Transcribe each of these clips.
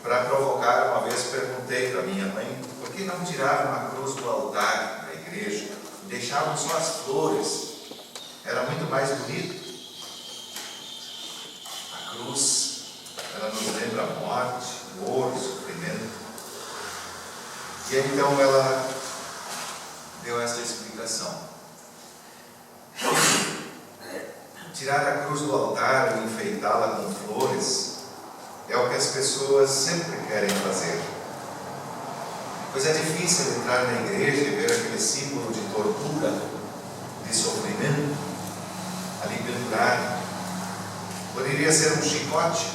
Para provocar, uma vez perguntei para minha mãe por que não tiraram a cruz do altar da igreja e deixavam só as flores. Era muito mais bonito. A cruz, ela nos lembra a morte, dor, sofrimento. E então ela deu essa explicação. Tirar a cruz do altar e enfeitá-la com flores é o que as pessoas sempre querem fazer. Pois é difícil entrar na igreja e ver aquele símbolo de tortura, de sofrimento, ali pendurado. Poderia ser um chicote,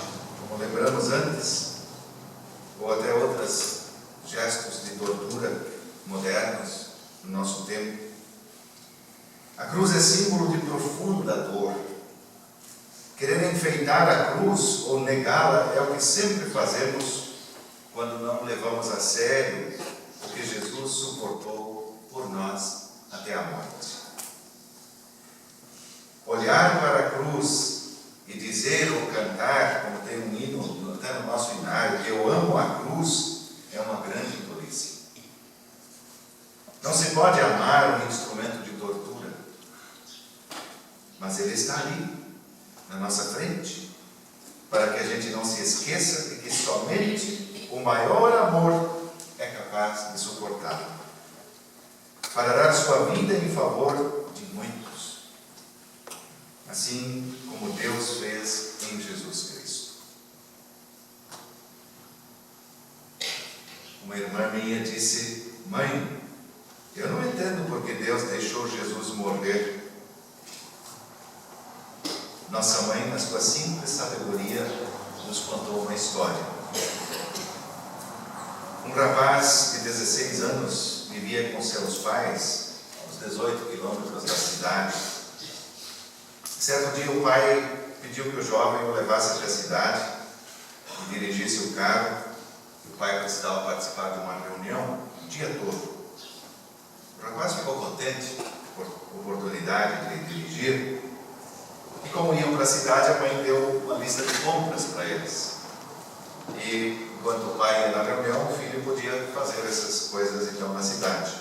como lembramos antes, ou até outros gestos de tortura modernos no nosso tempo. A cruz é símbolo de profunda dor. Querer enfeitar a cruz ou negá-la é o que sempre fazemos quando não levamos a sério o que Jesus suportou por nós até a morte. Olhar para a cruz e dizer ou cantar, como tem um hino até no nosso hinário, que eu amo a cruz, é uma grande tolice. Não se pode amar um instrumento de tortura, mas ele está ali, na nossa frente, para que a gente não se esqueça de que somente o maior amor é capaz de suportá-lo, para dar sua vida em favor de muitos, assim como Deus fez em Jesus Cristo. Uma irmã minha disse: mãe, eu não entendo porque Deus deixou Jesus morrer. Nossa mãe, na sua simples sabedoria, nos contou uma história. Um rapaz de 16 anos vivia com seus pais, a uns 18 quilômetros da cidade. Certo dia o pai pediu que o jovem o levasse até a cidade e dirigisse o carro. O pai precisava participar de uma reunião o dia todo. O rapaz ficou contente por a oportunidade de dirigir. E como iam para a cidade, a mãe deu uma lista de compras para eles. E enquanto o pai ia na reunião, o filho podia fazer essas coisas então na cidade.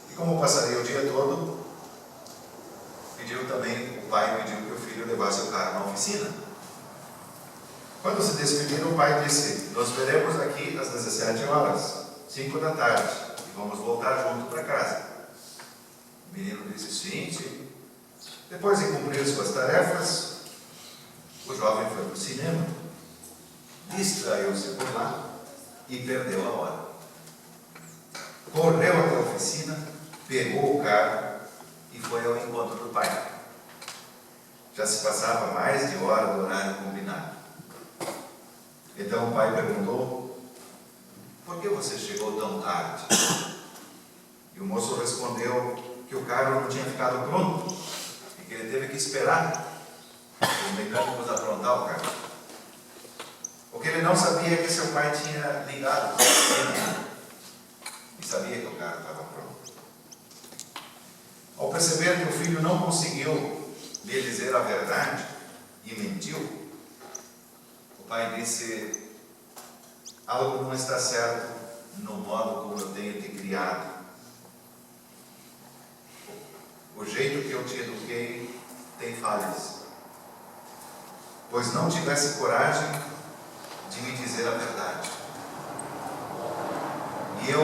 E como passaria o dia todo, o pai pediu que o filho levasse o carro na oficina. Quando se despediram, o pai disse: nós veremos aqui às 17 horas, 5 da tarde, e vamos voltar junto para casa. O menino disse: sim, sim. Depois de cumprir suas tarefas, o jovem foi para o cinema, distraiu-se por lá e perdeu a hora. Correu até a oficina, pegou o carro e foi ao encontro do pai. Já se passava mais de hora do horário combinado. Então o pai perguntou: por que você chegou tão tarde? E o moço respondeu que o carro não tinha ficado pronto e que ele teve que esperar os mecânicos aprontar o carro. O que ele não sabia é que seu pai tinha ligado para a oficina e sabia que o carro estava pronto. Ao perceber que o filho não conseguiu lhe dizer a verdade e mentiu, o pai disse: algo não está certo no modo como eu tenho te criado. O jeito que eu te eduquei tem falhas, pois não tivesse coragem de me dizer a verdade. E eu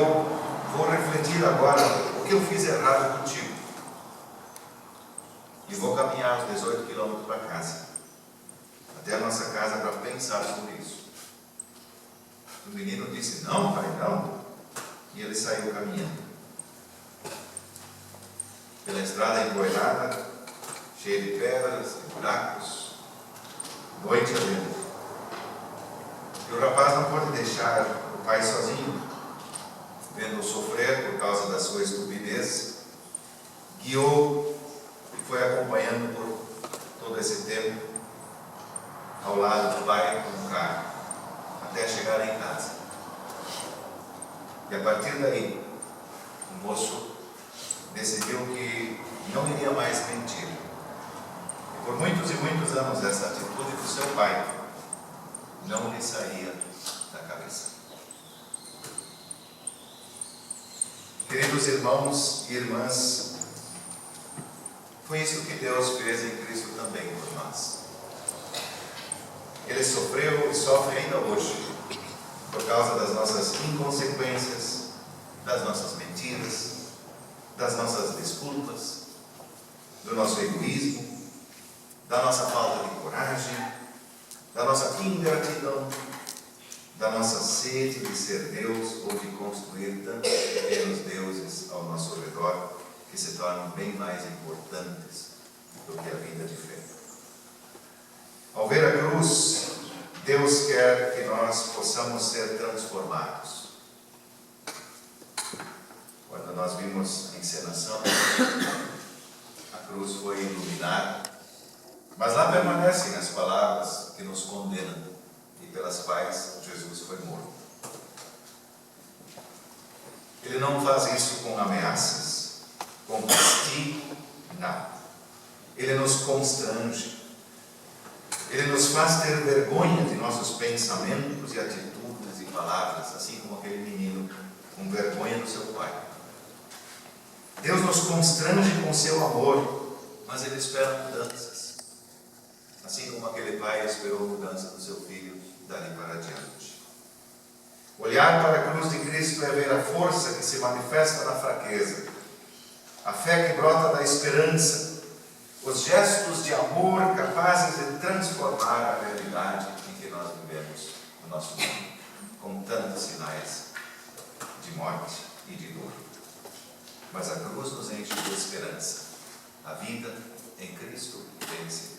vou refletir agora o que eu fiz errado contigo. E vou caminhar os 18 quilômetros para casa, até a nossa casa, para pensar sobre isso. O menino disse: não, pai, não. E ele saiu caminhando pela estrada empoeirada, cheia de pedras, de buracos, noite adentro. E o rapaz não pôde deixar o pai sozinho, vendo-o sofrer por causa da sua estupidez. Guiou e foi acompanhando por todo esse tempo ao lado do pai com o carro, até chegar em casa. E a partir daí, o moço decidiu que não iria mais mentir. E por muitos e muitos anos, essa atitude do seu pai não lhe saía da cabeça. Queridos irmãos e irmãs, foi isso que Deus fez em Cristo também por nós. Ele sofreu e sofre ainda hoje, por causa das nossas inconsequências, das nossas mentiras, das nossas desculpas, do nosso egoísmo, da nossa falta de coragem, da nossa ingratidão, da nossa sede de ser Deus ou de construir tantos pequenos deuses ao nosso redor que se tornam bem mais importantes do que a vida de fé. Ao ver a cruz, Deus quer que nós possamos ser transformados. Quando nós vimos a encenação, a cruz foi iluminada, mas lá permanecem as palavras que nos condenam e pelas quais Jesus foi morto. Ele não faz isso com ameaças, com castigo, não. Ele nos constrange. Ele nos faz ter vergonha de nossos pensamentos e atitudes e palavras, assim como aquele menino com vergonha do seu pai. Deus nos constrange com seu amor, mas Ele espera mudanças, assim como aquele pai esperou a mudança do seu filho dali para adiante. Olhar para a cruz de Cristo é ver a força que se manifesta na fraqueza, a fé que brota da esperança, os gestos de amor capazes de transformar a realidade em que nós vivemos no nosso mundo, com tantos sinais de morte e de dor. Mas a cruz nos enche de esperança. A vida em Cristo vence